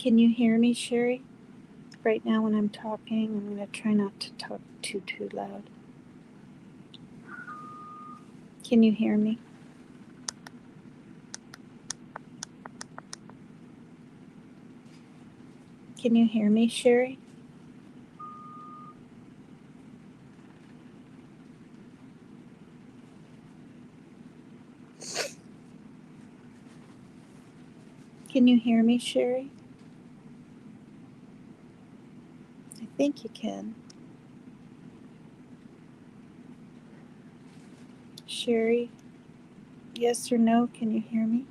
Can you hear me, Sherry? Right now when I'm talking, I'm going to try not to talk too loud. Can you hear me? Can you hear me, Sherry? Can you hear me, Sherry? I think you can. Sherry, yes or no, can you hear me?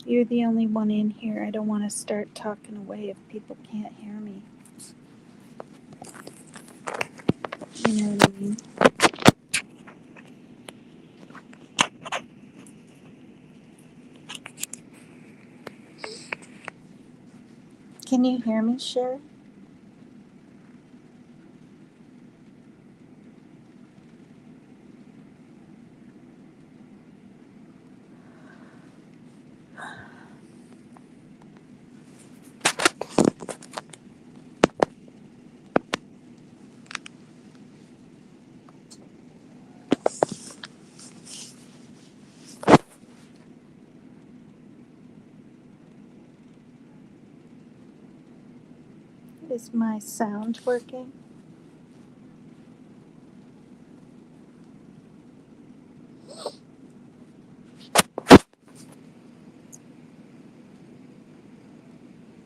You're the only one in here. I don't want to start talking away if people can't hear me. You know what I mean? Can you hear me, Sherry? Is my sound working?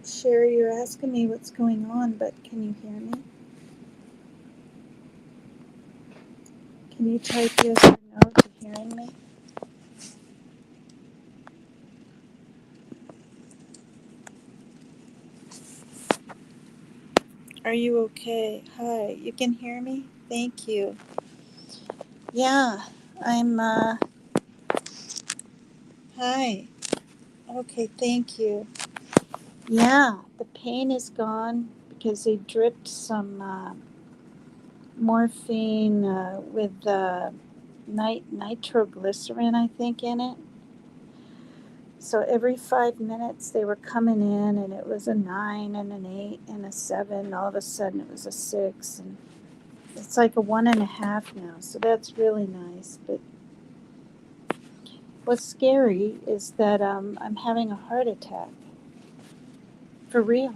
Sherry, you're asking me what's going on, but can you hear me? Can you type yes or no to hearing me? Are you okay? Hi, you can hear me? Thank you. Yeah, I'm, hi. Okay, thank you. Yeah, the pain is gone because they dripped some morphine with nitroglycerin, I think, in it. So every 5 minutes they were coming in, and it was a 9 and an 8 and a 7. All of a sudden it was a 6, and it's like a 1.5 now. So that's really nice. But what's scary is that I'm having a heart attack. For real.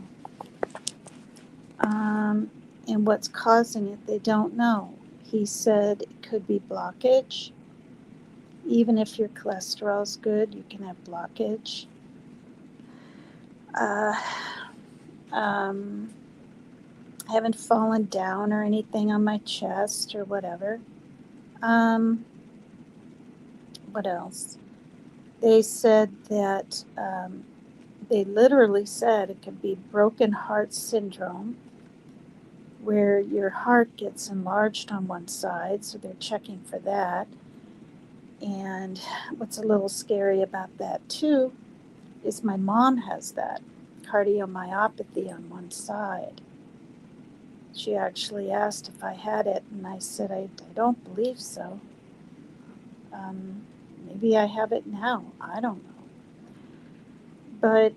And what's causing it, they don't know. He said it could be blockage. Even if your cholesterol's good, you can have blockage. Uh, um, I haven't fallen down or anything on my chest or whatever. Um, what else? They said that they literally said it could be broken heart syndrome, where your heart gets enlarged on one side, so they're checking for that. And what's a little scary about that too is my mom has that cardiomyopathy on one side. She actually asked if I had it, and I said I don't believe so. Maybe I have it now. I don't know. But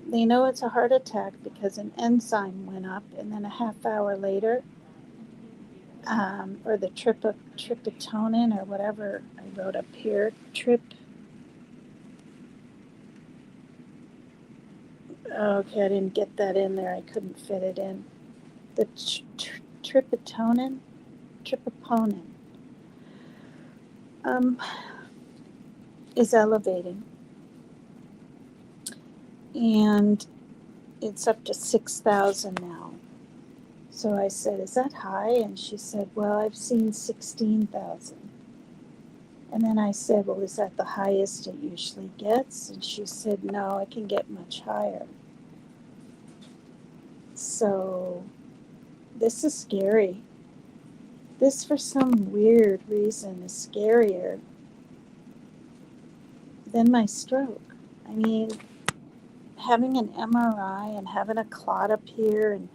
they know it's a heart attack because an enzyme went up, and then a half hour later, or the tryptophan or whatever I wrote up here, okay, I didn't get that in there. I couldn't fit it in. The tryptophan, um, is elevating, and it's up to 6,000 now. So I said, "Is that high?" And she said, "Well, I've seen 16,000." And then I said, "Well, is that the highest it usually gets?" And she said, "No, it can get much higher." So this is scary. This, for some weird reason, is scarier than my stroke. I mean, having an MRI and having a clot up here and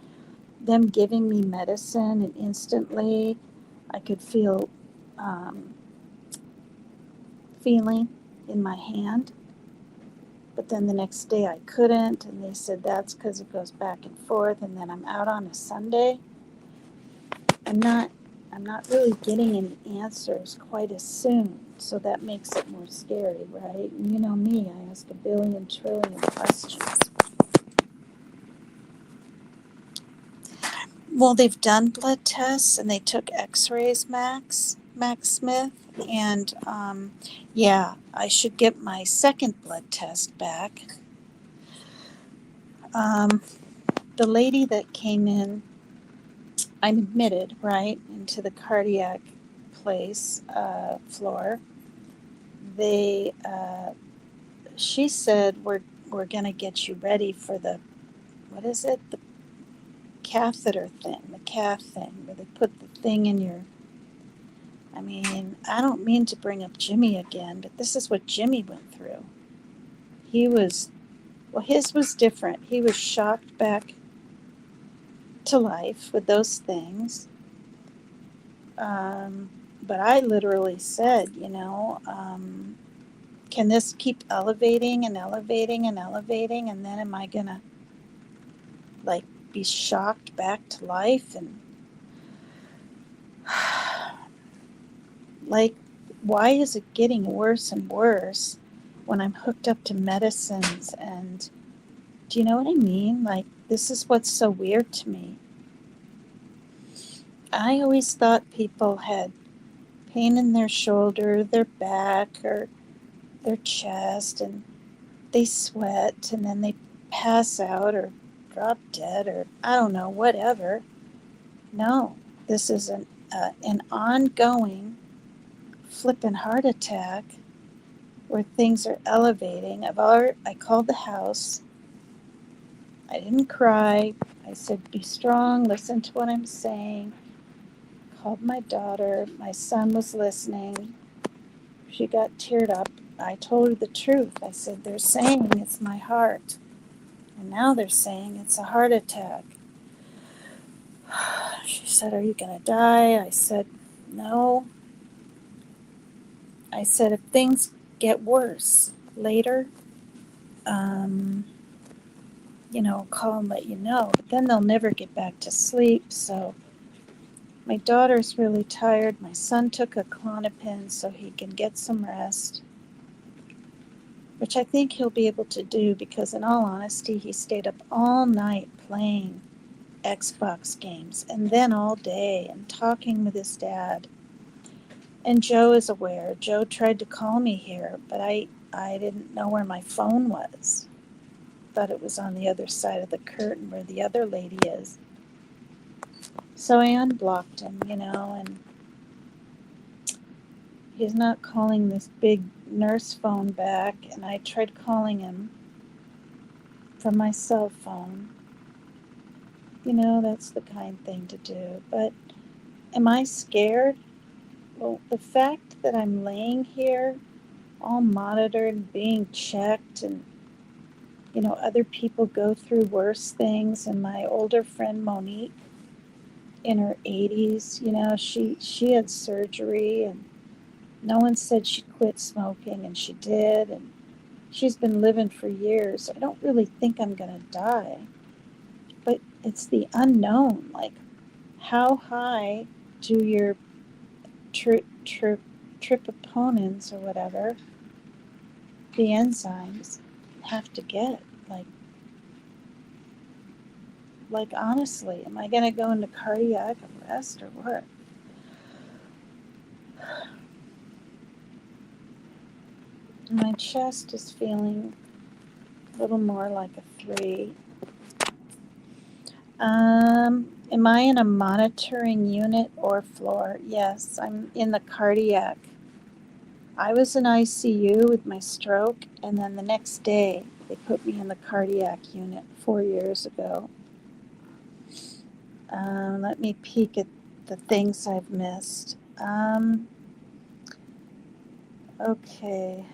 them giving me medicine, and instantly I could feel feeling in my hand. But then the next day I couldn't, and they said that's because it goes back and forth, and then I'm out on a Sunday. I'm not really getting any answers quite as soon, so that makes it more scary, right? And you know me, I ask a billion trillion questions. Well, they've done blood tests and they took x-rays, Max Smith, and yeah, I should get my second blood test back. The lady that came in, I'm admitted, right, into the cardiac place, floor. They, she said, we're gonna get you ready for the, what is it, the catheter thing, the cath thing, where they put the thing in your, I mean, I don't mean to bring up Jimmy again, but this is what Jimmy went through. He was, well, his was different. He was shocked back to life with those things. But I literally said, can this keep elevating and elevating and elevating? And then am I going to like be shocked back to life? And like, why is it getting worse and worse when I'm hooked up to medicines? And do you know what I mean? Like, this is what's so weird to me. I always thought people had pain in their shoulder, their back, or their chest, and they sweat, and then they pass out or drop dead, or I don't know, whatever. No, this is an ongoing flippin' heart attack where things are elevating. I called the house. I didn't cry. I said, be strong, listen to what I'm saying. Called my daughter. My son was listening. She got teared up. I told her the truth. I said, they're saying it's my heart. And now they're saying it's a heart attack. She said, are you going to die? I said, no. I said, if things get worse later, call and let you know. But then they'll never get back to sleep. So my daughter's really tired. My son took a Klonopin so he can get some rest, which I think he'll be able to do because, in all honesty, he stayed up all night playing Xbox games and then all day and talking with his dad. And Joe is aware. Joe tried to call me here, but I didn't know where my phone was. Thought it was on the other side of the curtain where the other lady is. So I unblocked him, and he's not calling this big nurse phone back, and I tried calling him from my cell phone. That's the kind thing to do. But am I scared? Well, the fact that I'm laying here all monitored and being checked, and other people go through worse things, and my older friend Monique in her 80s, she had surgery, and no one said she quit smoking, and she did, and she's been living for years. I don't really think I'm going to die, but it's the unknown. Like, how high do your tripoponins or whatever, the enzymes, have to get? Like honestly, am I going to go into cardiac arrest or what? My chest is feeling a little more like a 3. Am I in a monitoring unit or floor? Yes, I'm in the cardiac. I was in ICU with my stroke, and then the next day they put me in the cardiac unit 4 years ago. Let me peek at the things I've missed. Okay.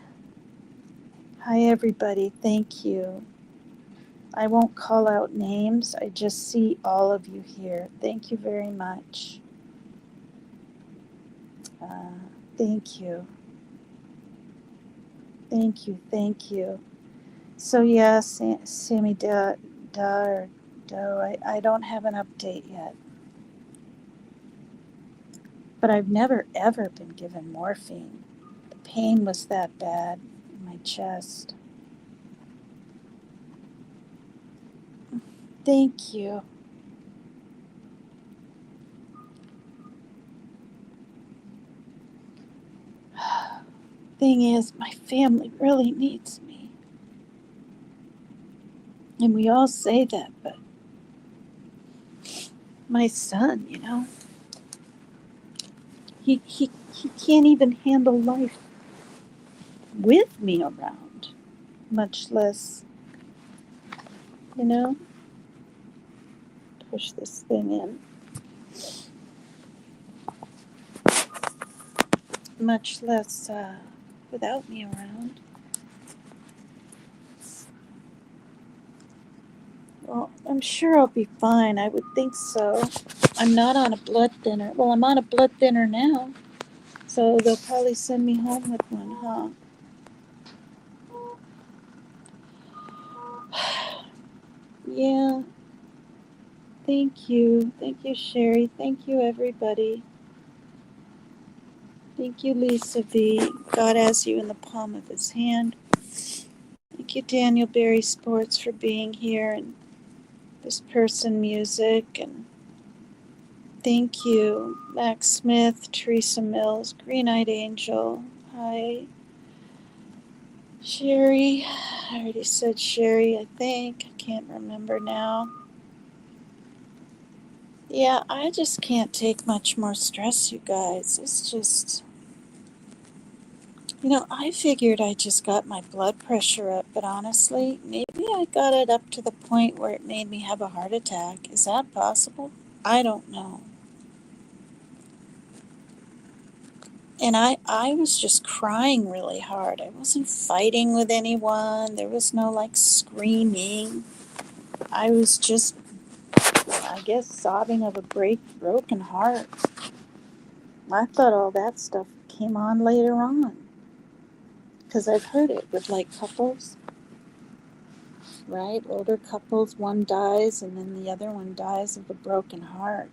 Hi, everybody. Thank you. I won't call out names. I just see all of you here. Thank you very much. Thank you. Thank you. Thank you. So, yeah, Sammy or Doe, I don't have an update yet. But I've never, ever been given morphine. The pain was that bad in my chest. Thank you. Thing is, my family really needs me. And we all say that, but my son, he can't even handle life with me around, much less, you know, push this thing in, much less without me around. Well, I'm sure I'll be fine. I would think so. I'm not on a blood thinner. Well, I'm on a blood thinner now, so they'll probably send me home with one, huh? Yeah. Thank you. Thank you, Sherry. Thank you, everybody. Thank you, Lisa V. God has you in the palm of his hand. Thank you, Daniel Berry Sports, for being here, and this person music, and thank you, Max Smith, Teresa Mills, Green Eyed Angel. Hi, Sherry. I already said Sherry, I think. I can't remember now. Yeah, I just can't take much more stress, you guys. It's just, I figured I just got my blood pressure up, but honestly, maybe I got it up to the point where it made me have a heart attack. Is that possible? I don't know. And I was just crying really hard. I wasn't fighting with anyone. There was no like screaming. I was just, I guess, sobbing of a broken heart. I thought all that stuff came on later on. Because I've heard it with like couples, right? Older couples, one dies and then the other one dies of a broken heart.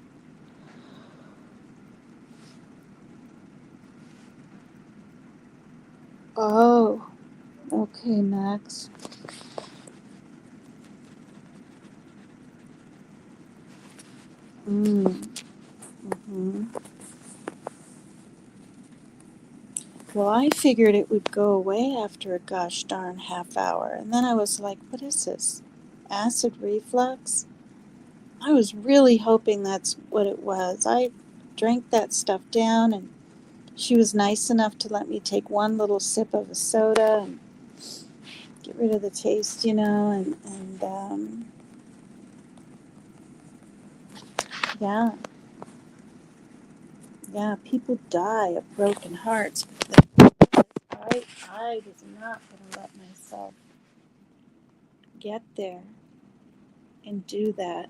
Oh, okay, Max. Mm-hmm. Well, I figured it would go away after a gosh darn half hour. And then I was like, what is this? Acid reflux? I was really hoping that's what it was. I drank that stuff down, and she was nice enough to let me take one little sip of a soda and get rid of the taste, and yeah, yeah, people die of broken hearts. I was not going to let myself get there and do that,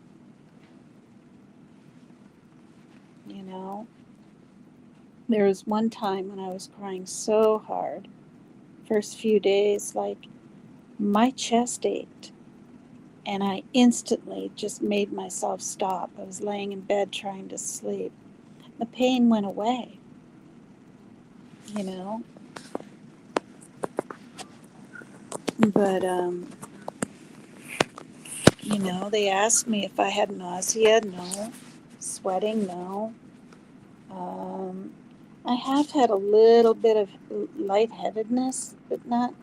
you know. There was one time when I was crying so hard, first few days, like my chest ached, and I instantly just made myself stop. I was laying in bed trying to sleep. The pain went away, you know. But they asked me if I had nausea. No. Sweating. No. Um, I have had a little bit of lightheadedness, but not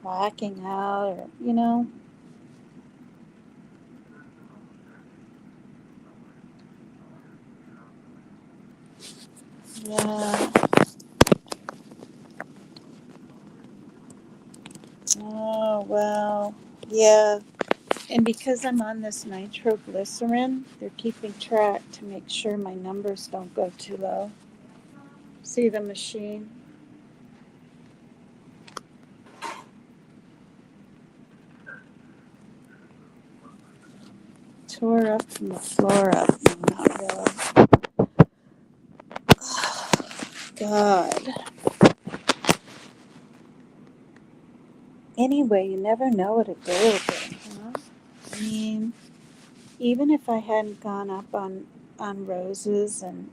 blacking out or. Yeah. Oh, well. Yeah. And because I'm on this nitroglycerin, they're keeping track to make sure my numbers don't go too low. See the machine? Tore up from the floor up. No, not really. God. Anyway, you never know what a day will bring, huh? I mean, even if I hadn't gone up on roses and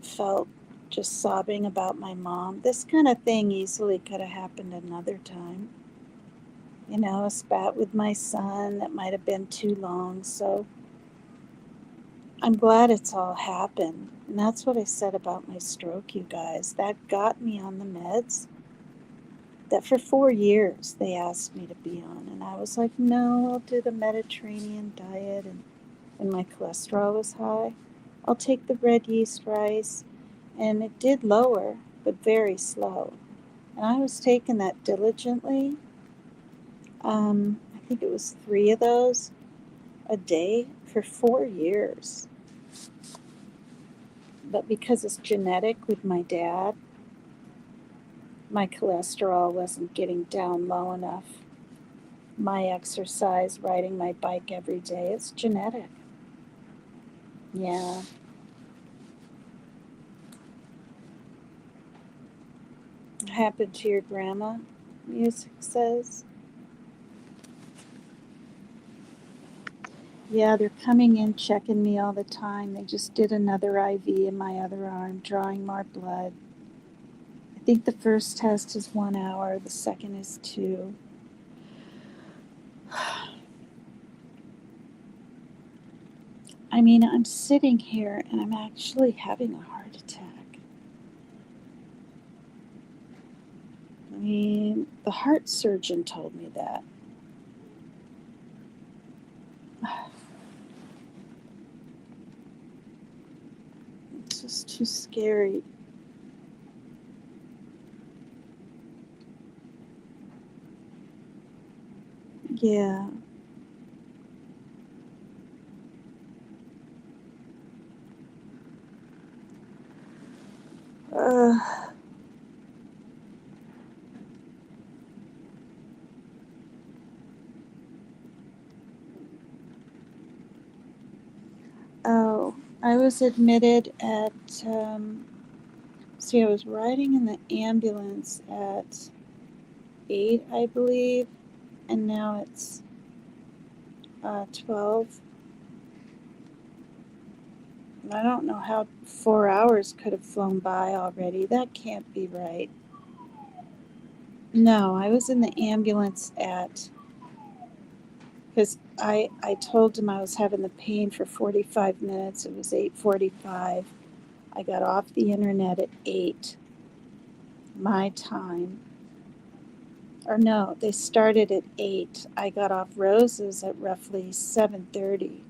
felt just sobbing about my mom, this kind of thing easily could have happened another time. You know, a spat with my son that might have been too long. So I'm glad it's all happened. And that's what I said about my stroke, you guys. That got me on the meds that for 4 years they asked me to be on. And I was like, no, I'll do the Mediterranean diet. And when my cholesterol was high, I'll take the red yeast rice. And it did lower, but very slow. And I was taking that diligently. I think it was 3 of those a day for 4 years. But because it's genetic with my dad, my cholesterol wasn't getting down low enough. My exercise, riding my bike every day, it's genetic. Yeah. What happened to your grandma? Music says. Yeah, they're coming in, checking me all the time. They just did another IV in my other arm, drawing more blood. I think the first test is 1 hour, the second is 2. I mean, I'm sitting here and I'm actually having a heart attack. I mean, the heart surgeon told me that. It's just too scary. Yeah. Uh, oh, I was admitted at, see, I was riding in the ambulance at 8, I believe, and now it's 12. I don't know how 4 hours could have flown by already. That can't be right. No, I was in the ambulance at, because I told him I was having the pain for 45 minutes. It was 8:45. I got off the internet at 8, my time. Or no, they started at 8. I got off roses at roughly 7:30.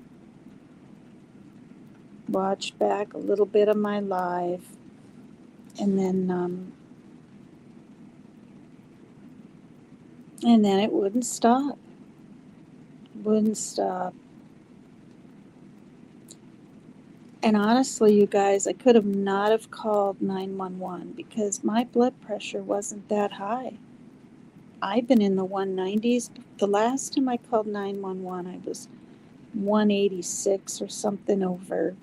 Watched back a little bit of my live, and then it wouldn't stop. Wouldn't stop. And honestly, you guys, I could have not have called 911 because my blood pressure wasn't that high. I've been in the 190s. The last time I called 911, I was 186 or something over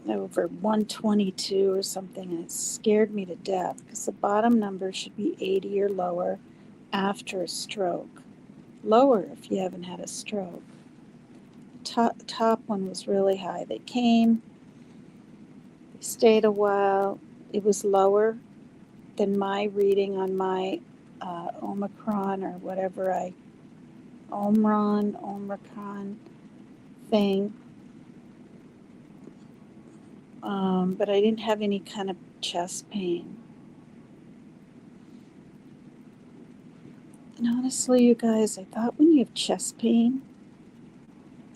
122 or something, and it scared me to death because the bottom number should be 80 or lower after a stroke. Lower if you haven't had a stroke. Top one was really high. They came, they stayed a while. It was lower than my reading on my Omicron or whatever Omicron thing. But I didn't have any kind of chest pain. And honestly, you guys, I thought when you have chest pain,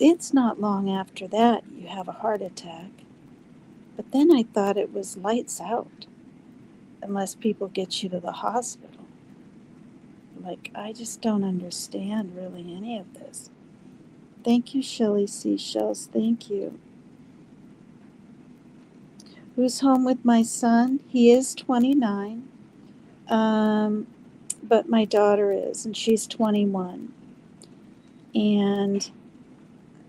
it's not long after that you have a heart attack. But then I thought it was lights out unless people get you to the hospital. Like, I just don't understand really any of this. Thank you, Shelly Seashells. Thank you. Who's home with my son? He is 29. But my daughter is, and she's 21. And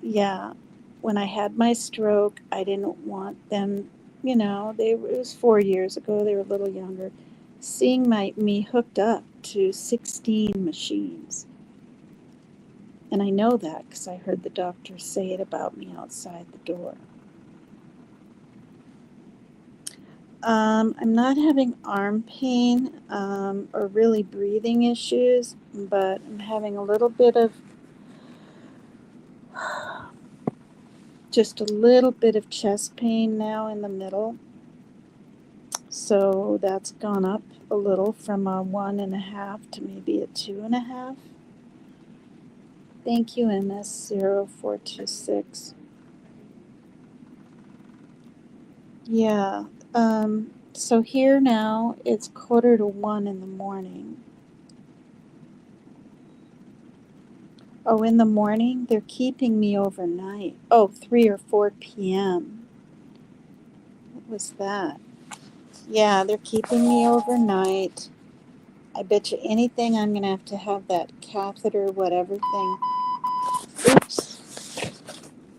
yeah, when I had my stroke, I didn't want them, it was 4 years ago, they were a little younger. seeing me hooked up to 16 machines. And I know that because I heard the doctor say it about me outside the door. I'm not having arm pain or really breathing issues, but I'm having a little bit of, just a little bit of chest pain now in the middle. So that's gone up a little from a 1.5 to maybe a 2.5. Thank you, MS0426. Yeah. So here now it's 1:45 in the morning. Oh, in the morning they're keeping me overnight. Oh, 3 or 4 p.m. What was that? Yeah, they're keeping me overnight. I bet you anything I'm gonna have that catheter, whatever thing. Oops.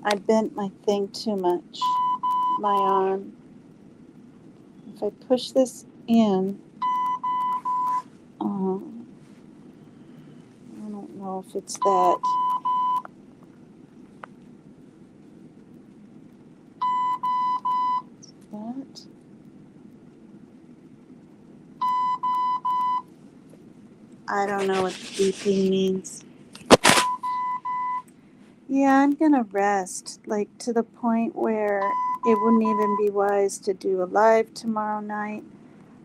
I bent my thing too much. My arm. If I push this in, I don't know if it's that. That. I don't know what the beeping means. Yeah, I'm gonna rest, like to the point where it wouldn't even be wise to do a live tomorrow night.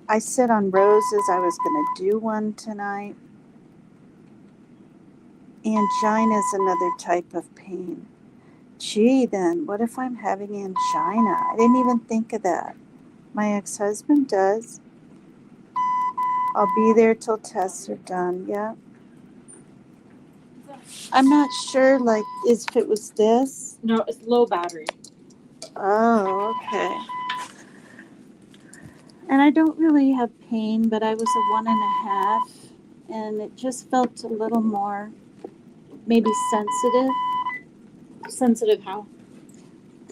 I said on roses I was gonna do one tonight. Angina is another type of pain. Gee, then, what if I'm having angina? I didn't even think of that. My ex-husband does. I'll be there till tests are done, yeah. I'm not sure, like, if it was this. No, it's low battery. Oh, okay. And I don't really have pain, but I was a 1.5, and it just felt a little more, maybe sensitive. Sensitive how?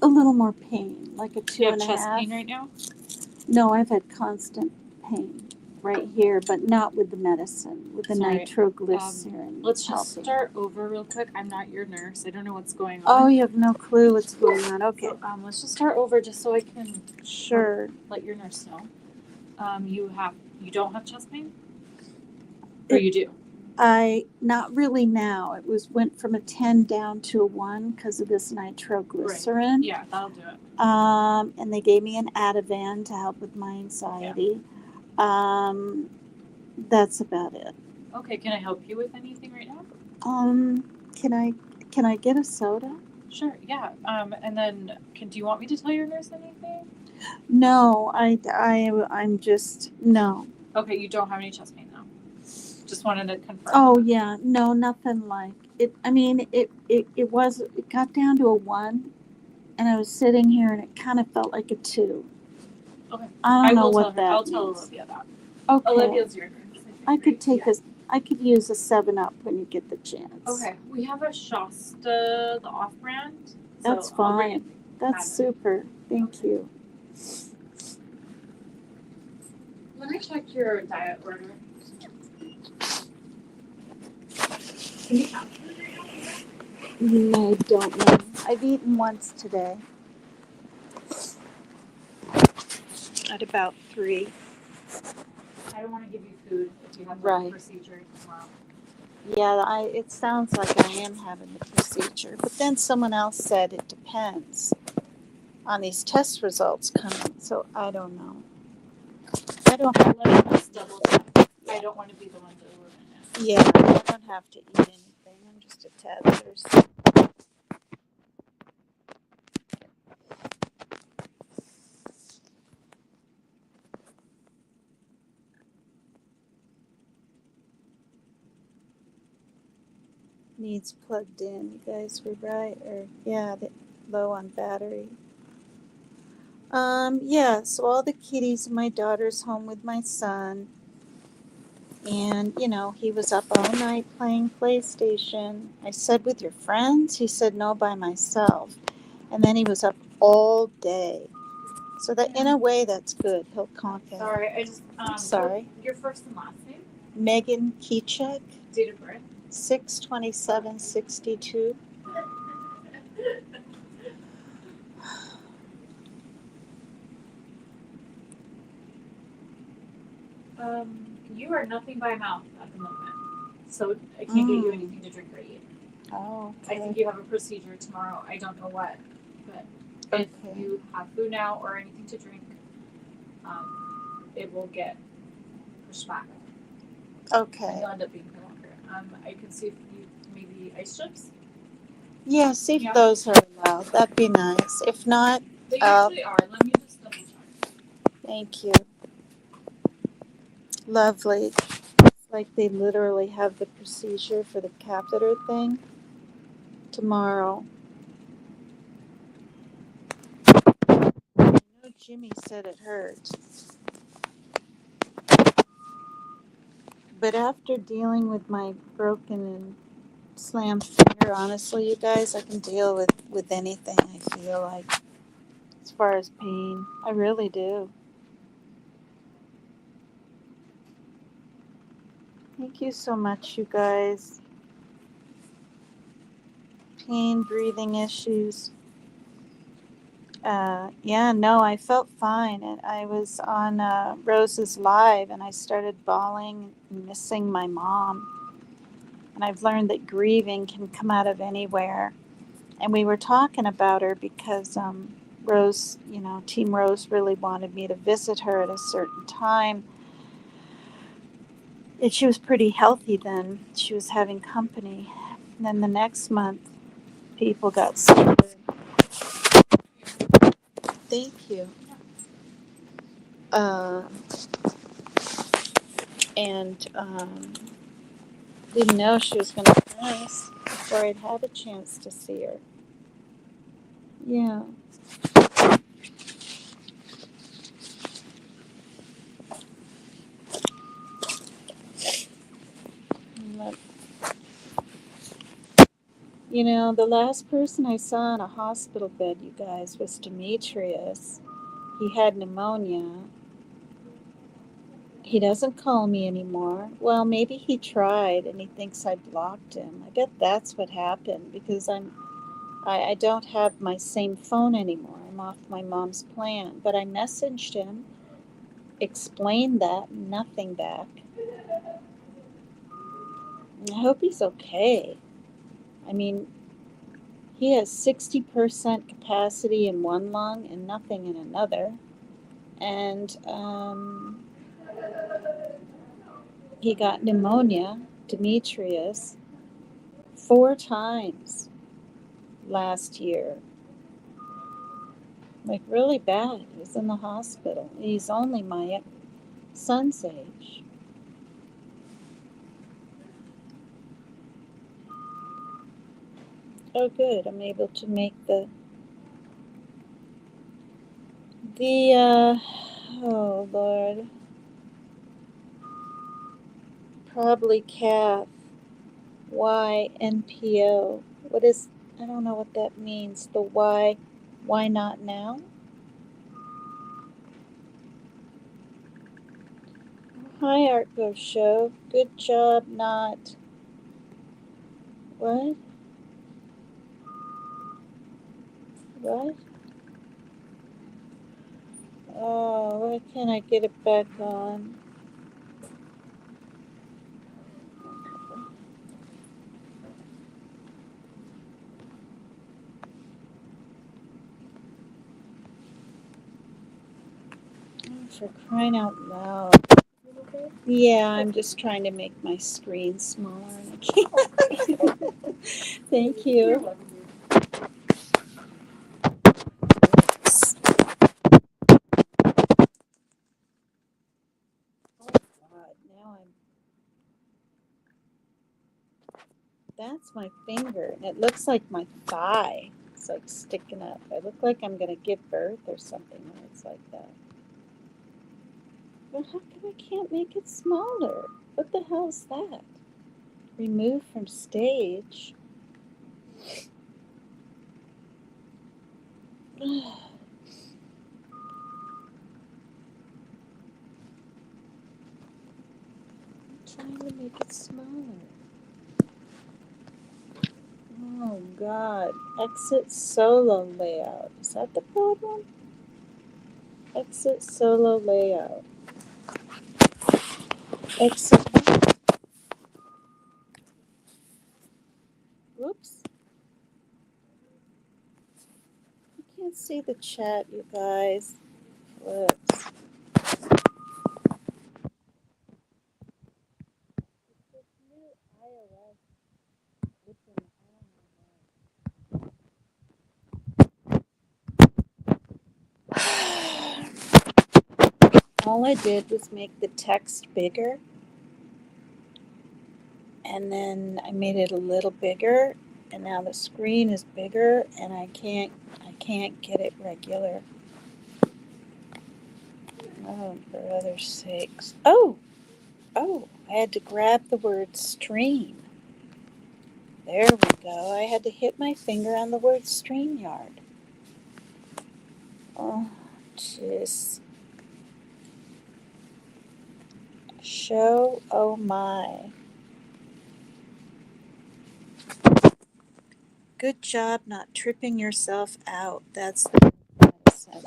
A little more pain, like a 2.5. You have chest pain right now? No, I've had constant pain right here, but not with the medicine, with the nitroglycerin. Let's just start over real quick. I'm not your nurse. I don't know what's going on. Oh, you have no clue what's going on. Okay. So, let's just start over just so I can let your nurse know. You don't have chest pain? Or you do? Not really now. It went from a 10 down to a 1 because of this nitroglycerin. Right. Yeah, that'll do it. And they gave me an Ativan to help with my anxiety. Yeah. That's about it. Okay, can I help you with anything right now? Can I get a soda? Sure, yeah. And then do you want me to tell your nurse anything? No, I'm just no. Okay, you don't have any chest pain though. Just wanted to confirm. Oh yeah, no, nothing like it. I mean, it got down to a 1, and I was sitting here, and it kind of felt like a 2. Okay. I don't know what that I'll means. tell Olivia that. Okay. Olivia's your nurse. I could use a 7-Up when you get the chance. Okay. We have a Shasta, the off-brand. That's fine. That's super. Thank you. Let me check your diet order. No, I don't know. I've eaten once today. At about 3. I don't want to give you food if you have Right. a procedure tomorrow. Yeah, it sounds like I am having the procedure. But then someone else said it depends on these test results coming. So I don't know. I don't have Let me just double check. I don't want to be the one to ruin it. Yeah, I don't have to eat anything. I'm just a tad thirsty. Needs plugged in. You guys were right. Or yeah, low on battery. Yeah, so all the kitties and my daughter's home with my son. And, he was up all night playing PlayStation. I said, with your friends? He said, no, by myself. And then he was up all day. So that in a way, that's good. He'll conk out. Sorry, I just Sorry. Your first and last name? Megan Keychek, Date of birth? 6/27/62. You are nothing by mouth at the moment, so I can't get you anything to drink or eat. Oh, I think you have a procedure tomorrow. I don't know what, but if you have food now or anything to drink, it will get pushed back. Okay. And you'll end up being here longer. I can see if you maybe ice chips. Yeah, see if those are allowed. That'd be nice. If not, they usually are. Let me just double check. Thank you. Lovely. It's like they literally have the procedure for the catheter thing tomorrow. I know Jimmy said it hurt. But after dealing with my broken and slammed finger, honestly, you guys, I can deal with anything, I feel like, as far as pain. I really do. Thank you so much, you guys. Pain, breathing issues. Yeah, no, I felt fine. And I was on Rose's Live and I started bawling, missing my mom. And I've learned that grieving can come out of anywhere. And we were talking about her because Rose, Team Rose really wanted me to visit her at a certain time. And she was pretty healthy then. She was having company. And then the next month, people got scared. Thank you. Uh, and didn't know she was going to pass before I'd had a chance to see her. Yeah. But, the last person I saw in a hospital bed, you guys, was Demetrius. He had pneumonia. He doesn't call me anymore. Well, maybe he tried and he thinks I blocked him. I bet that's what happened because I don't have my same phone anymore. I'm off my mom's plan. But I messaged him, explained that, nothing back. I hope he's okay. I mean, he has 60% capacity in one lung and nothing in another. And he got pneumonia, Demetrius, 4 times last year. Like really bad. He was in the hospital. He's only my son's age. Oh good, I'm able to make the oh Lord, probably calf YNPO. What is, I don't know what that means. The why not now? Hi Artgo Show. Good job not what? What? Oh, why can't I get it back on? For crying out loud. Yeah, I'm just trying to make my screen smaller and I can't. Thank you. Oh God, now that's my finger and it looks like my thigh. It's like sticking up. I look like I'm gonna give birth or something when it's like that. But how come I can't make it smaller? What the hell is that? Remove from stage. trying to make it smaller. Oh God, exit solo layout. Is that the problem? Exit solo layout. Exit. Whoops. You can't see the chat, you guys. Whoops. This new iOS. All I did was make the text bigger, and then I made it a little bigger, and now the screen is bigger, and I can't get it regular. Oh, for other sakes. Oh, I had to grab the word stream. There we go. I had to hit my finger on the word StreamYard. Oh, jeez. Show, oh my. Good job not tripping yourself out. That's the thing I said.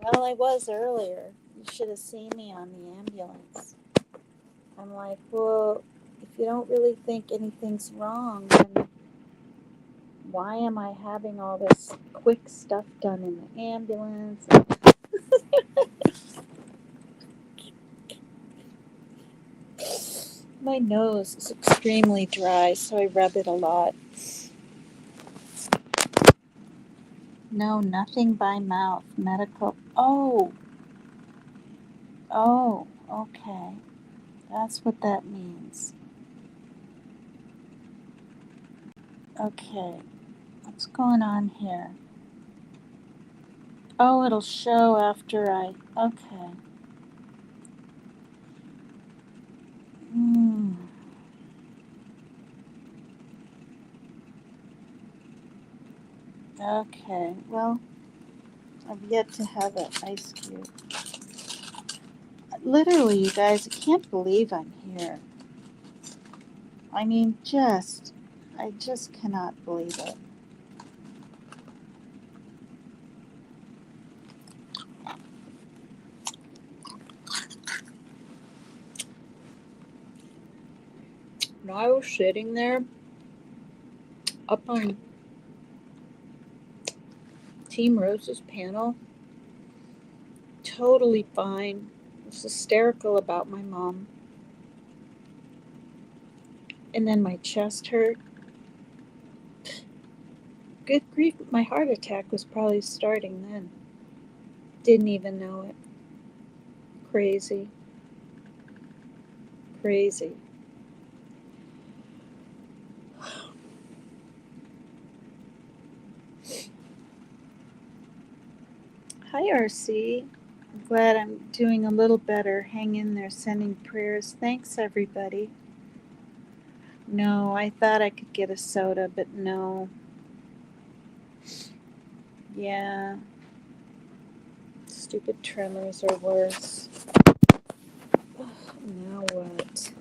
Well, I was earlier. You should have seen me on the ambulance. I'm like, well, if you don't really think anything's wrong, then why am I having all this quick stuff done in the ambulance? My nose is extremely dry, so I rub it a lot. No, nothing by mouth. Medical. Oh, okay. That's what that means. Okay, what's going on here? Oh, it'll show after I. Okay. Hmm. Okay, well, I've yet to have an ice cube. Literally, you guys, I can't believe I'm here. I mean, I just cannot believe it. When I was sitting there up on Team Rose's panel, totally fine. Was hysterical about my mom. And then my chest hurt. Good grief, my heart attack was probably starting then. Didn't even know it. Crazy. Crazy. Hi, RC. I'm glad I'm doing a little better. Hang in there, sending prayers. Thanks, everybody. No, I thought I could get a soda, but no. Yeah. Stupid tremors are worse. Now what?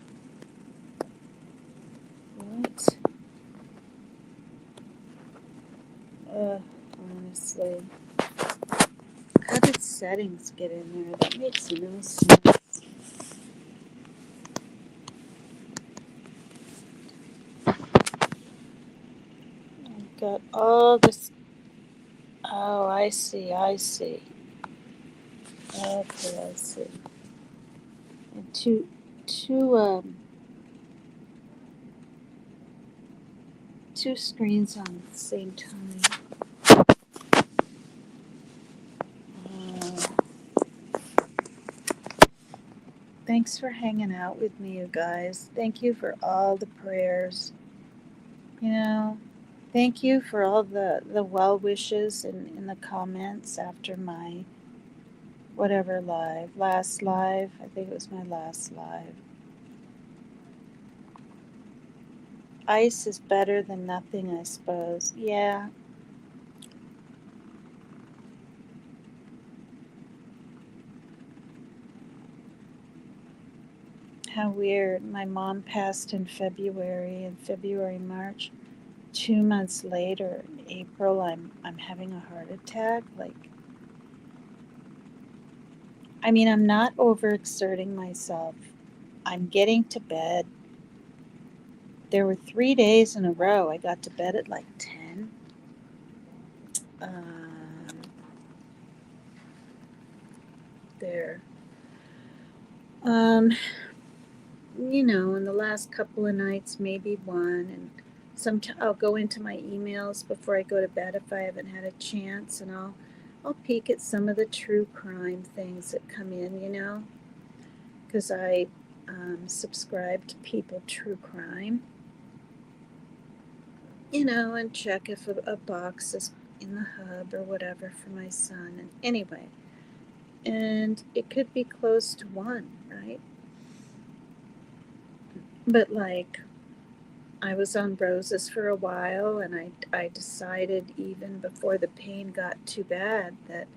What? Honestly. How did settings get in there? That makes no sense. I've got all this. Oh, I see. Okay, I see. And two screens on at the same time. Uh, Thanks for hanging out with me, you guys. Thank you for all the prayers. Thank you for all the well wishes in the comments after my whatever last live. I think it was my last live. Ice is better than nothing, I suppose. Yeah. How weird. My mom passed in February, March. 2 months later, in April, I'm having a heart attack. Like, I mean, I'm not overexerting myself. I'm getting to bed. There were 3 days in a row I got to bed at like 10. There. Um, in the last couple of nights, maybe one, and I'll go into my emails before I go to bed if I haven't had a chance, and I'll peek at some of the true crime things that come in, because I subscribe to People True Crime, and check if a box is in the hub or whatever for my son. And anyway, and it could be close to one, right? But like, I was on roses for a while, and I decided even before the pain got too bad that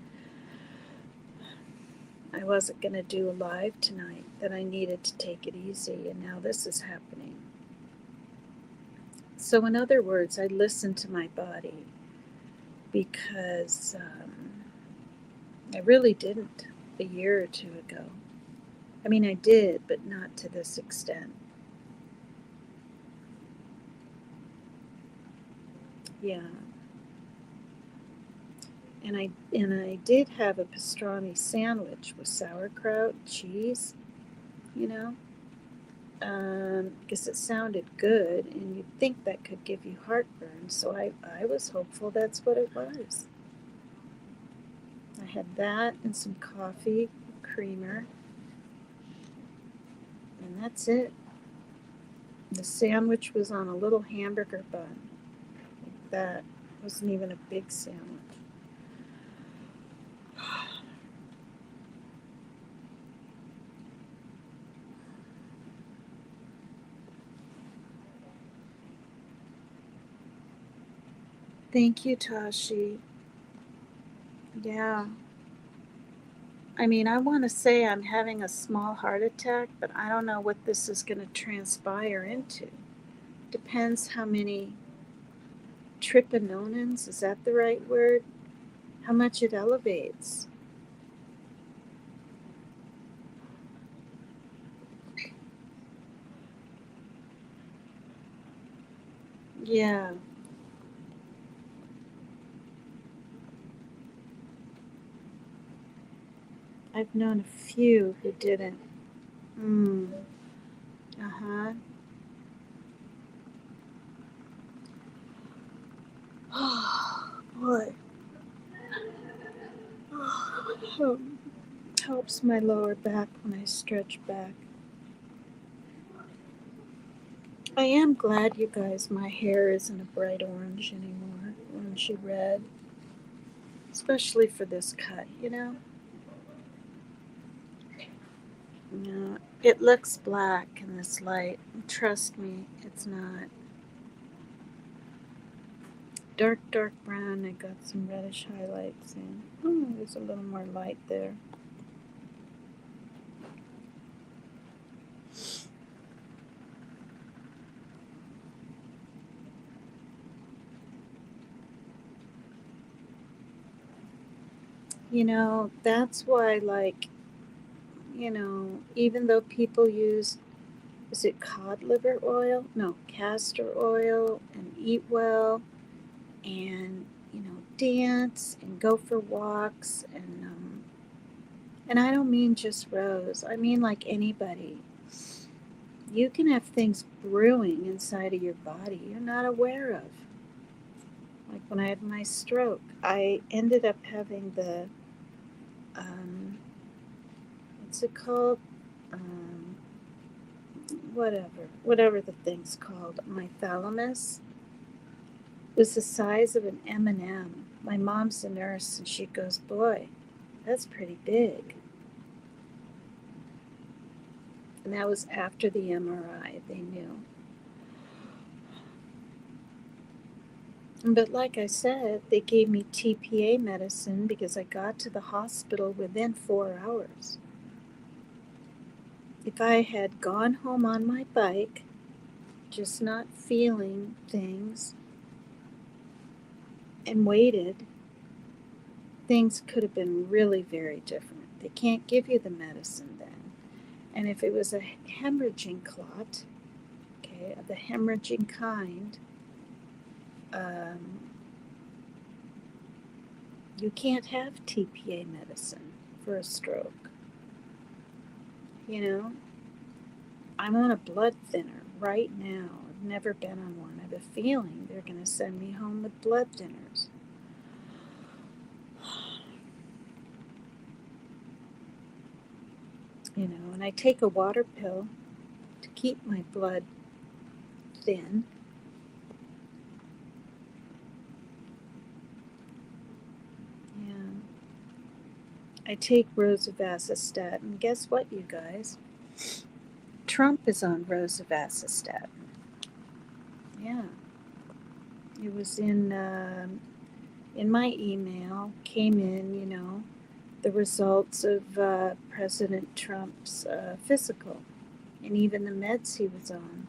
I wasn't going to do a live tonight, that I needed to take it easy, and now this is happening. So, in other words, I listened to my body because I really didn't a year or two ago. I mean, I did, but not to this extent. Yeah. And I did have a pastrami sandwich with sauerkraut, cheese, you know, because it sounded good, and you'd think that could give you heartburn. So I was hopeful that's what it was. I had that and some coffee, creamer, and that's it. The sandwich was on a little hamburger bun. That wasn't even a big sandwich. Thank you, Tashi. Yeah. I mean, I want to say I'm having a small heart attack, but I don't know what this is going to transpire into. Depends how many tripononins, is that the right word? How much it elevates. Yeah. I've known a few who didn't. Uh-huh. Oh, boy. Oh, helps my lower back when I stretch back. I am glad, you guys, my hair isn't a bright orange anymore, orangey red. Especially for this cut. No, it looks black in this light. Trust me, it's not. Dark, dark brown. I got some reddish highlights in. Oh, there's a little more light there. That's why, like, even though people use, is it cod liver oil? No, castor oil, and eat well, and, dance and go for walks, and I don't mean just Rose, I mean like anybody. You can have things brewing inside of your body you're not aware of. Like when I had my stroke, I ended up having the, what's it called? Um, whatever the thing's called. My thalamus was the size of an M&M. My mom's a nurse, and she goes, "Boy, that's pretty big." And that was after the MRI. They knew. But like I said, they gave me TPA medicine because I got to the hospital within 4 hours. if I had gone home on my bike, just not feeling things, and waited, things could have been really very different. They can't give you the medicine then. And if it was a hemorrhaging clot, okay, of the hemorrhaging kind, you can't have TPA medicine for a stroke. You know, I'm on a blood thinner right now. I've never been on one. I have a feeling they're going to send me home with blood thinners. You know, and I take a water pill to keep my blood thin. Yeah. I take rosuvastatin. Guess what, you guys? Trump is on rosuvastatin. Yeah. It was in my email, came in, you know, the results of President Trump's physical and even the meds he was on.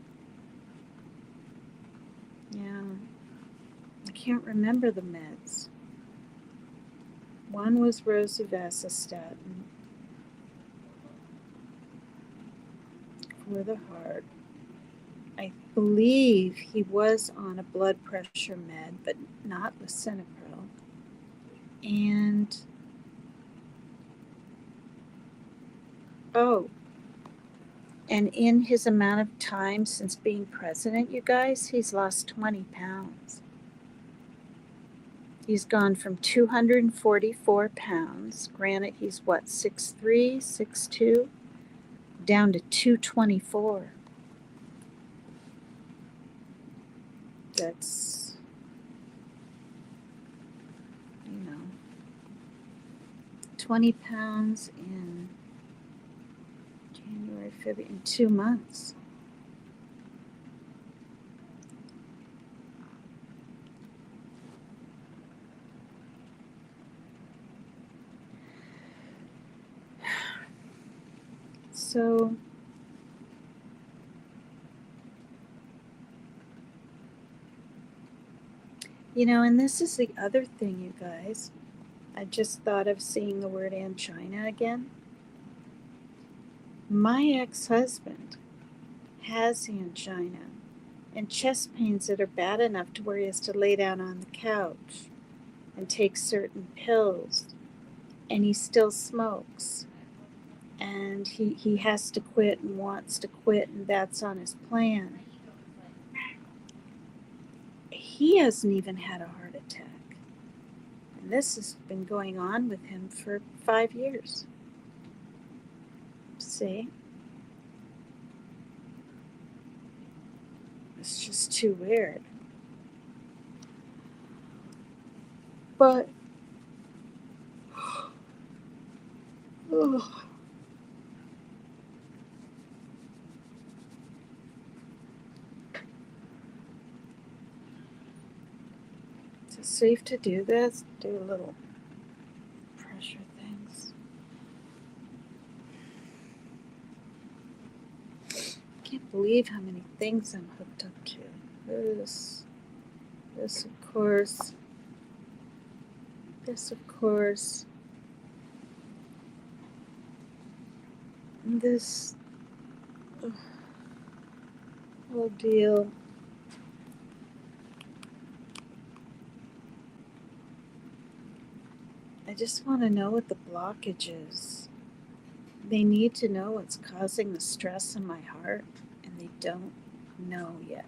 Yeah. I can't remember the meds. One was rosuvastatin for the heart. I believe he was on a blood pressure med, but not lisinopril. And and in his amount of time since being president, you guys, he's lost 20 pounds. He's gone from 244 pounds, granted he's what, 6'3", 6'2", down to 224. That's, you know, 20 pounds in January, February, in 2 months. So, you know, and this is the other thing, you guys. I just thought of seeing the word angina again. My ex-husband has angina and chest pains that are bad enough to where he has to lay down on the couch and take certain pills, and he still smokes. And he has to quit and wants to quit, and that's on his plan. He hasn't even had a heart attack. And this has been going on with him for 5 years. See? It's just too weird. But, oh. Is it safe to do this? Do a little pressure things. Can't believe how many things I'm hooked up to. This of course. This of course. And this whole deal. I just want to know what the blockage is. They need to know what's causing the stress in my heart, and they don't know yet.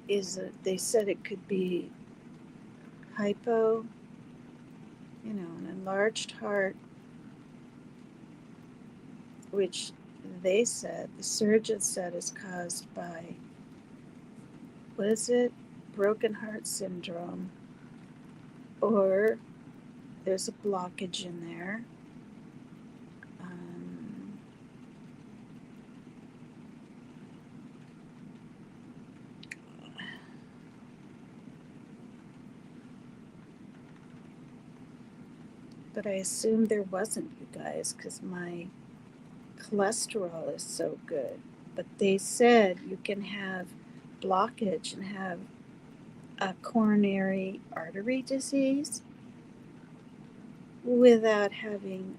They said it could be hypo, you know, an enlarged heart, which they said, the surgeon said, is caused by, what is it? Broken heart syndrome, or there's a blockage in there. but I assumed there wasn't, you guys, because my cholesterol is so good. But they said you can have blockage and have a coronary artery disease without having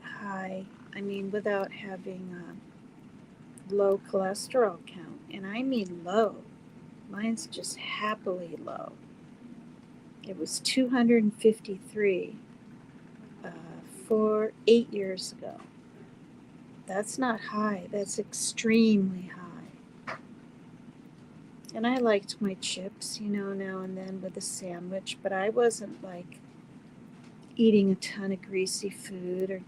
without having a low cholesterol count. And I mean low. Mine's just happily low. It was 253 for 8 years ago. That's not high, that's extremely high. And I liked my chips, now and then with a sandwich, but I wasn't like eating a ton of greasy food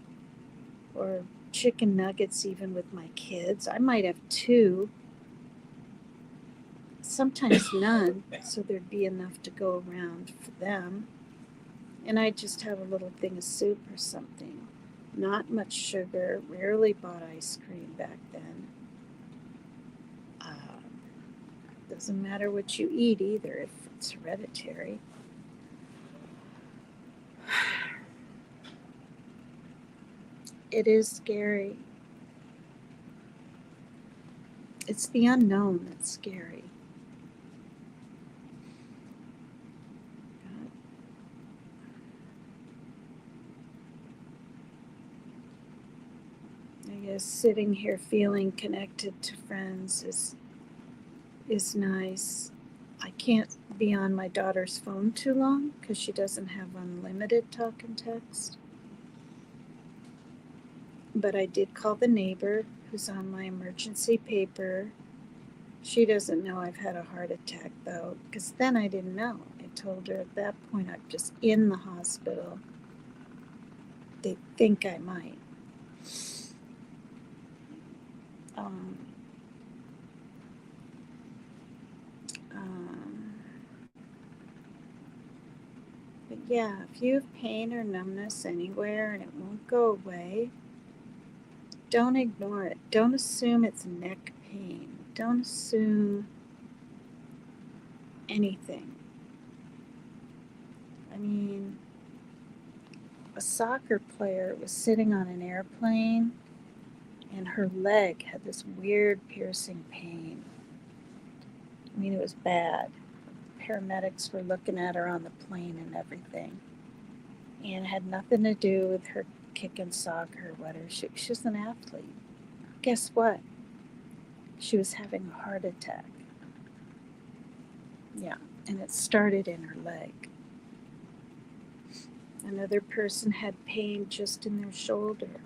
or chicken nuggets even with my kids. I might have two, sometimes none, so there'd be enough to go around for them. And I'd just have a little thing of soup or something. Not much sugar, rarely bought ice cream back then. Doesn't matter what you eat either if it's hereditary. It is scary. It's the unknown that's scary. I guess sitting here feeling connected to friends is nice. I can't be on my daughter's phone too long because she doesn't have unlimited talk and text. But I did call the neighbor who's on my emergency paper. She doesn't know I've had a heart attack though, because then I didn't know. I told her at that point I'm just in the hospital. They think I might. But yeah, if you have pain or numbness anywhere and it won't go away, don't ignore it. Don't assume it's neck pain. Don't assume anything. I mean, a soccer player was sitting on an airplane and her leg had this weird piercing pain. I mean, it was bad. Paramedics were looking at her on the plane and everything. And it had nothing to do with her kicking soccer or whatever. She was an athlete. Guess what? She was having a heart attack. Yeah, and it started in her leg. Another person had pain just in their shoulder.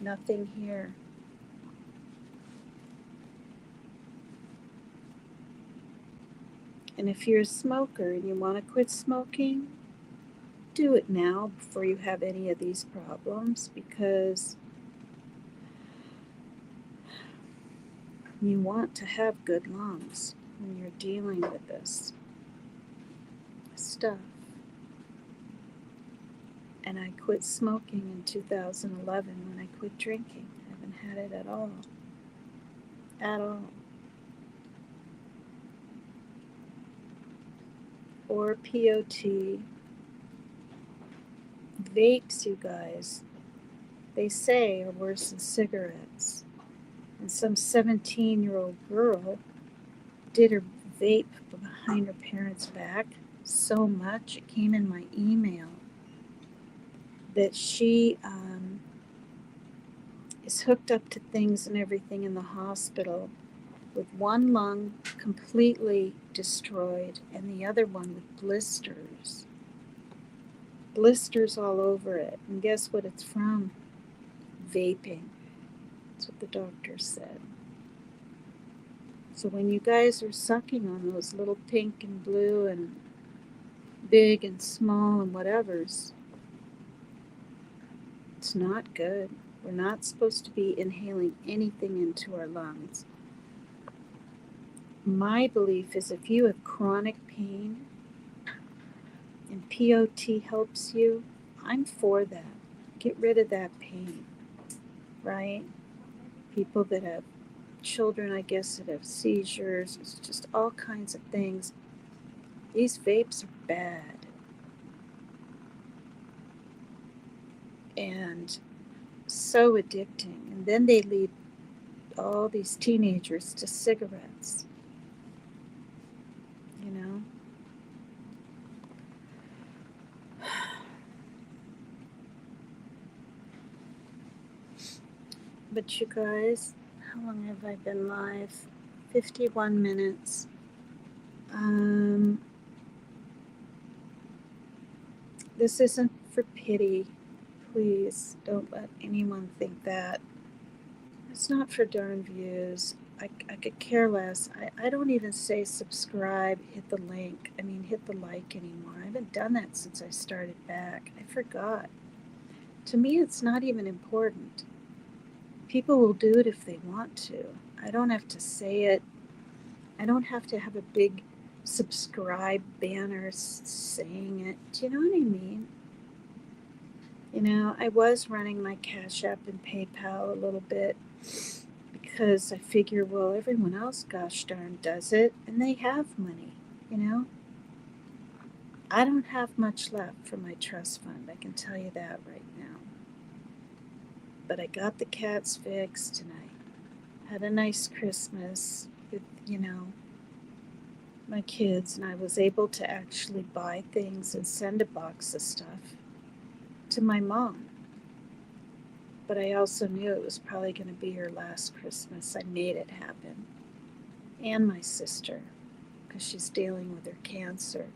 Nothing here. And if you're a smoker and you want to quit smoking, do it now before you have any of these problems, because you want to have good lungs when you're dealing with this stuff. And I quit smoking in 2011 when I quit drinking. I haven't had it at all. At all. Or POT. Vapes, you guys, they say are worse than cigarettes. And some 17-year-old girl did her vape behind her parents' back so much, it came in my email, that she is hooked up to things and everything in the hospital with one lung completely destroyed and the other one with blisters. Blisters all over it. And guess what it's from? Vaping. That's what the doctor said. So when you guys are sucking on those little pink and blue and big and small and whatevers, it's not good. We're not supposed to be inhaling anything into our lungs. My belief is if you have chronic pain and POT helps you, I'm for that. Get rid of that pain, right? People that have children, I guess, that have seizures, it's just all kinds of things. These vapes are bad. and so addicting. And then they lead all these teenagers to cigarettes, you know? But you guys, how long have I been live? 51 minutes. This isn't for pity. Please don't let anyone think that. It's not for darn views. I could care less. I don't even say subscribe, hit the link. I mean, hit the like anymore. I haven't done that since I started back. I forgot. To me, it's not even important. People will do it if they want to. I don't have to say it. I don't have to have a big subscribe banner saying it. Do you know what I mean? You know, I was running my Cash App and PayPal a little bit because I figure, well, everyone else, gosh darn, does it, and they have money, you know? I don't have much left for my trust fund, I can tell you that right now. But I got the cats fixed and I had a nice Christmas with, my kids, and I was able to actually buy things and send a box of stuff to my mom. But I also knew it was probably going to be her last Christmas. I made it happen. And my sister, because she's dealing with her cancer.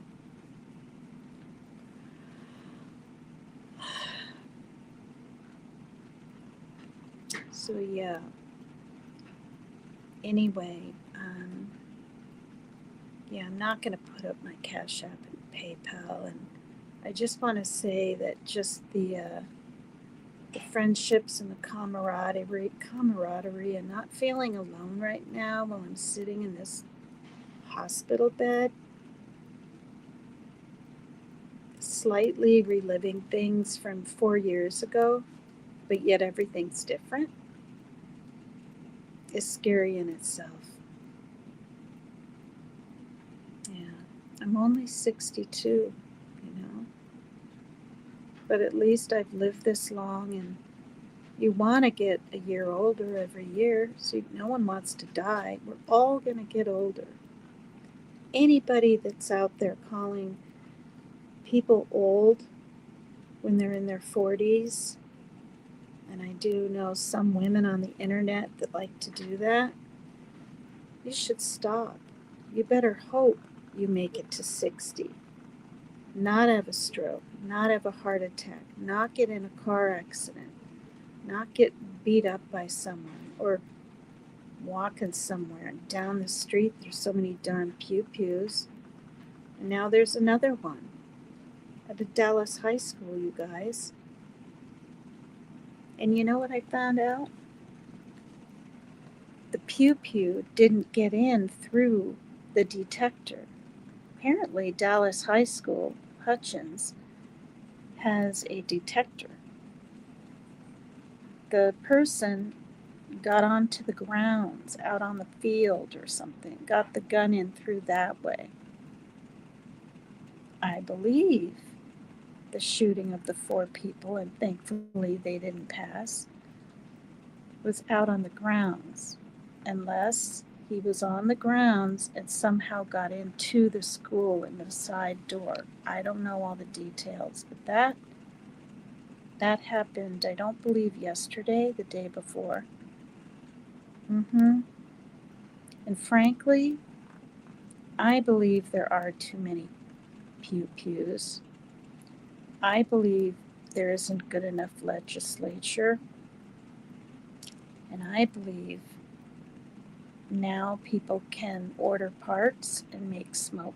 So, yeah. Anyway, I'm not going to put up my Cash App and PayPal. And I just want to say that just the friendships and the camaraderie, and not feeling alone right now while I'm sitting in this hospital bed, slightly reliving things from 4 years ago, but yet everything's different, is scary in itself. Yeah, I'm only 62, but at least I've lived this long, and you want to get a year older every year, so no one wants to die. We're all going to get older. Anybody that's out there calling people old when they're in their 40s, and I do know some women on the internet that like to do that, you should stop. You better hope you make it to 60. Not have a stroke, not have a heart attack, not get in a car accident, not get beat up by someone, or walking somewhere and down the street there's so many darn pew-pews. And now there's another one at a Dallas high school, you guys. And you know what I found out? The pew-pew didn't get in through the detector. Apparently, Dallas High School, Hutchins, has a detector. The person got onto the grounds out on the field or something, got the gun in through that way. I believe the shooting of the 4 people, and thankfully they didn't pass, was out on the grounds, unless he was on the grounds and somehow got into the school in the side door. I don't know all the details, but that happened, I don't believe yesterday, the day before. And frankly, I believe there are too many pews. I believe there isn't good enough legislature. And I believe now people can order parts and make smoke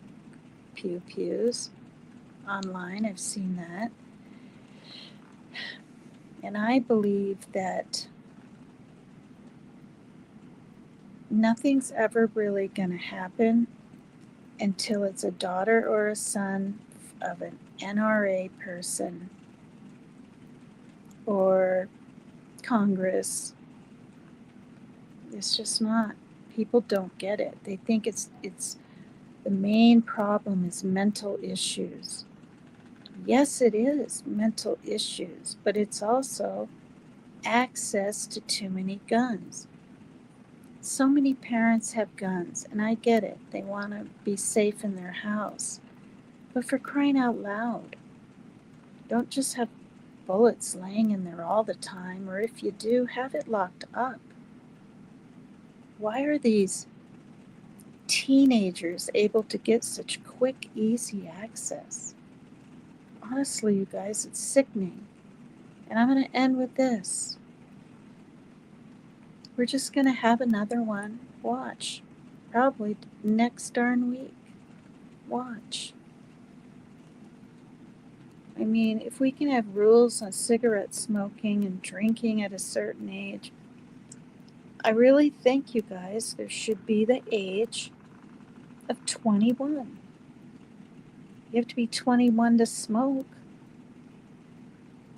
pews online. I've seen that. And I believe that nothing's ever really going to happen until it's a daughter or a son of an NRA person or Congress. It's just not. People don't get it. They think it's the main problem is mental issues. Yes, it is mental issues, but it's also access to too many guns. So many parents have guns, and I get it. They want to be safe in their house. But for crying out loud, don't just have bullets laying in there all the time, or if you do, have it locked up. Why are these teenagers able to get such quick, easy access? Honestly, you guys, it's sickening. And I'm going to end with this. We're just going to have another one. Watch. Probably next darn week. Watch. I mean, if we can have rules on cigarette smoking and drinking at a certain age, I really think, you guys, there should be the age of 21. You have to be 21 to smoke.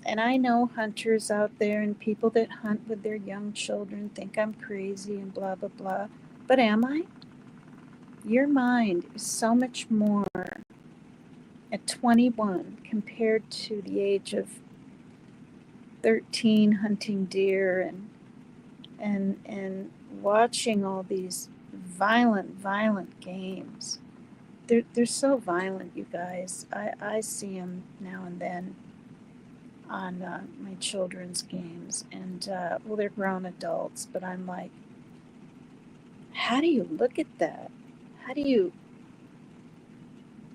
And I know hunters out there and people that hunt with their young children think I'm crazy and blah, blah, blah. But am I? Your mind is so much more at 21 compared to the age of 13 hunting deer and watching all these violent games. They're so violent, you guys. I see them now and then on my children's games, and well, they're grown adults, but I'm like, how do you look at that? How do you?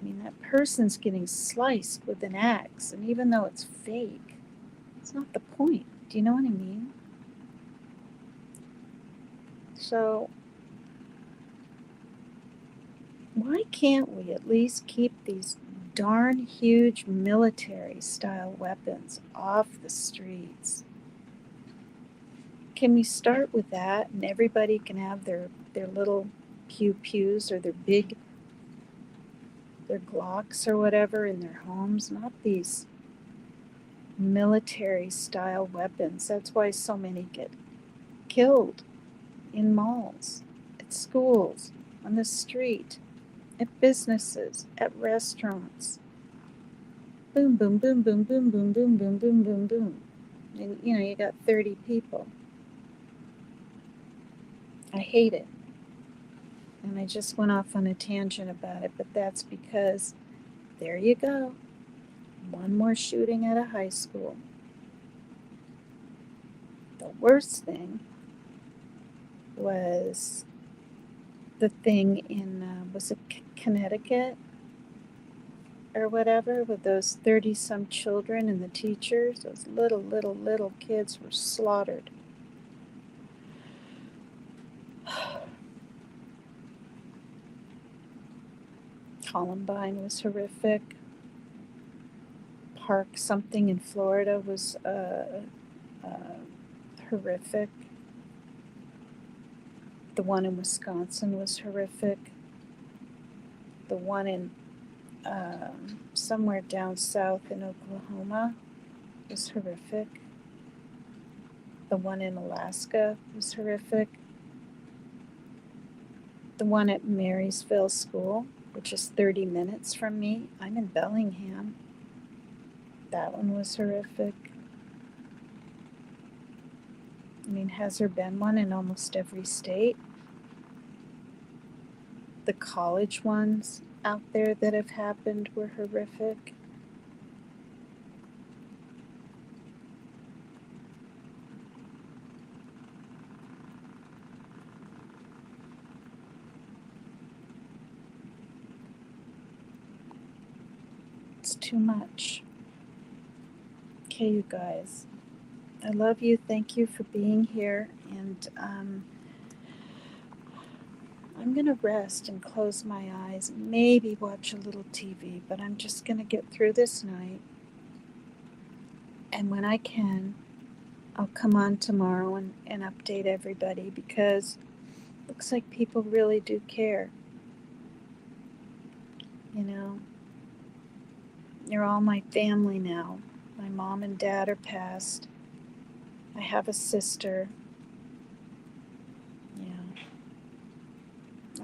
I mean, that person's getting sliced with an axe, and even though it's fake, it's not the point. Do you know what I mean? So, why can't we at least keep these darn huge military style weapons off the streets? Can we start with that and everybody can have their little pews or their Glocks or whatever in their homes, not these military style weapons. That's why so many get killed in malls, at schools, on the street, at businesses, at restaurants. Boom, boom, boom, boom, boom, boom, boom, boom, boom, boom, boom. And you got 30 people. I hate it. And I just went off on a tangent about it, but that's because there you go. One more shooting at a high school. The worst thing was the thing in, was it Connecticut or whatever, with those 30 some children and the teachers? Those little kids were slaughtered. Columbine was horrific. Park something in Florida was horrific. The one in Wisconsin was horrific. The one in somewhere down south in Oklahoma was horrific. The one in Alaska was horrific. The one at Marysville School, which is 30 minutes from me, I'm in Bellingham. That one was horrific. I mean, has there been one in almost every state? The college ones out there that have happened were horrific. It's too much. Okay, you guys. I love you. Thank you for being here. And I'm going to rest and close my eyes, maybe watch a little TV, but I'm just going to get through this night. And when I can, I'll come on tomorrow and update everybody, because it looks like people really do care. You're all my family now. My mom and dad are passed. I have a sister. Yeah.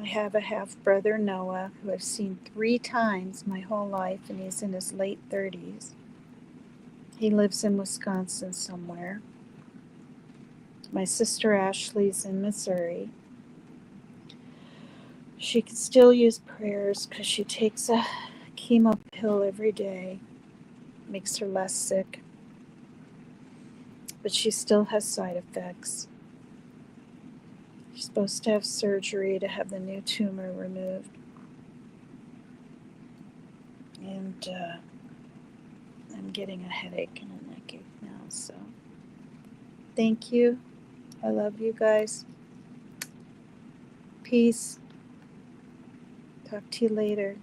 I have a half brother, Noah, who I've seen 3 times my whole life, and he's in his late 30s. He lives in Wisconsin somewhere. My sister Ashley's in Missouri. She could still use prayers because she takes a chemo pill every day. Makes her less sick. But she still has side effects. She's supposed to have surgery to have the new tumor removed. And I'm getting a headache and a neck ache now, so thank you. I love you guys. Peace. Talk to you later.